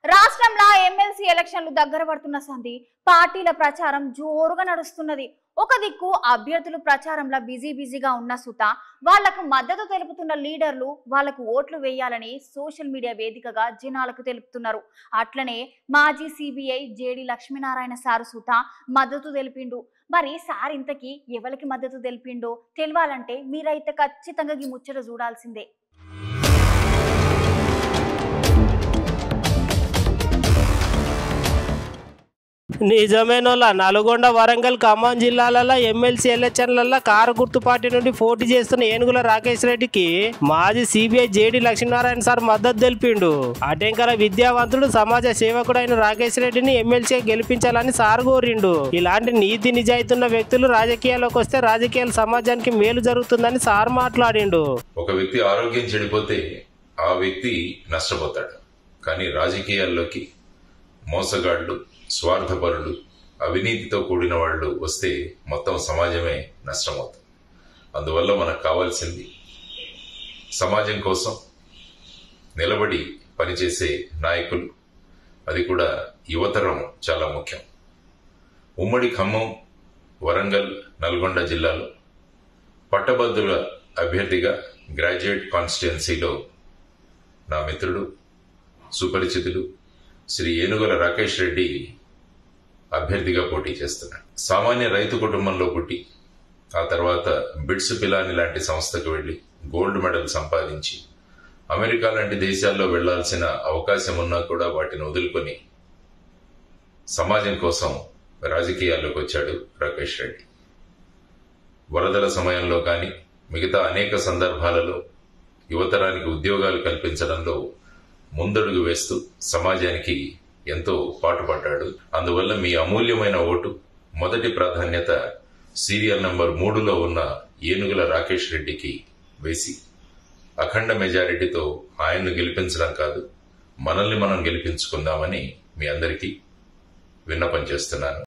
రాష్ట్రంలో ఎమ్మెల్సీ ఎలక్షన్లు దగ్గర పడుతున్న సంధి పార్టీల ప్రచారం జోరుగా నడుస్తున్నది. ఒక దిక్కు అభ్యర్థులు ప్రచారంలో బిజీగా ఉన్న సుత వాళ్లకు మద్దతు తెలుపుతున్న లీడర్లు వాళ్లకు ఓట్లు వేయాలని సోషల్ మీడియా వేదికగా జనాలకు తెలుపుతున్నారు. అట్లనే మాజీ సిబిఐ జేడి లక్ష్మీనారాయణ సారు సుత మద్దతు తెలిపిండు. మరి సార్ ఇంతకీ ఎవరికి మద్దతు తెలిపిండో తెలవాలంటే మీరైతే ఖచ్చితంగా ఈ ముచ్చట చూడాల్సిందే. నిజమేనోళ్ళ నల్గొండ, వరంగల్, ఖమ్మం జిల్లాలలో ఎమ్మెల్సీ ఎలక్షన్లలో కారు గుర్తు పార్టీ నుండి పోటీ చేస్తున్న ఏనుగుల రాకేష్ రెడ్డికి మాజీ సిబిఐ జేడి లక్ష్మీనారాయణ సార్ మద్దతు తెలిపిండు. అటెంకర విద్యావంతుడు, సమాజ సేవకుడైన రాకేష్ రెడ్డిని ఎమ్మెల్సీగా గెలిపించాలని సార్ కోరిండు. ఇలాంటి నీతి నిజాయితీన్న వ్యక్తులు రాజకీయాల్లోకి వస్తే రాజకీయాల సమాజానికి మేలు జరుగుతుందని సార్ మాట్లాడిండు. ఒక వ్యక్తి ఆరోగ్యం చెడిపోతే ఆ వ్యక్తి నష్టపోతాడు. కానీ రాజకీయాల్లోకి మోసగాళ్లు, స్వార్థపరులు, అవినీతితో కూడిన వాళ్ళు వస్తే మొత్తం సమాజమే నష్టమవుతుంది. అందువల్ల మనకు కావాల్సింది సమాజం కోసం నిలబడి పనిచేసే నాయకులు, అది కూడా యువతరం చాలా ముఖ్యం. ఉమ్మడి ఖమ్మం, వరంగల్, నల్గొండ జిల్లాలో పట్టభద్రుల అభ్యర్థిగా గ్రాడ్యుయేట్ కాన్స్టిట్యుయెన్సీలో నా మిత్రుడు, సుపరిచితుడు శ్రీ ఏనుగుల రాకేష్ రెడ్డి అభ్యర్థిగా పోటీ చేస్తున్నాడు. సామాన్య రైతు కుటుంబంలో పుట్టి ఆ తర్వాత బిట్స్ పిలాని లాంటి సంస్థకు వెళ్లి గోల్డ్ మెడల్ సంపాదించి అమెరికా లాంటి దేశాల్లో వెళ్లాల్సిన అవకాశం ఉన్నా కూడా వాటిని వదులుకొని సమాజం కోసం రాజకీయాల్లోకి వచ్చాడు రాకేష్ రెడ్డి. వరదల సమయంలో కానీ మిగతా అనేక సందర్భాలలో యువతరానికి ఉద్యోగాలు కల్పించడంలో ముందడుగు వేస్తూ సమాజానికి ఎంతో పాటుపడ్డాడు. అందువల్ల మీ అమూల్యమైన ఓటు మొదటి ప్రాధాన్యత సీరియల్ నంబర్ 3లో ఉన్న ఏనుగుల రాకేష్ రెడ్డికి వేసి అఖండ మెజారిటీతో ఆయన్ను గెలిపించడం కాదు, మనల్ని మనం గెలిపించుకుందామని మీ అందరికీ విన్నపం చేస్తున్నాను.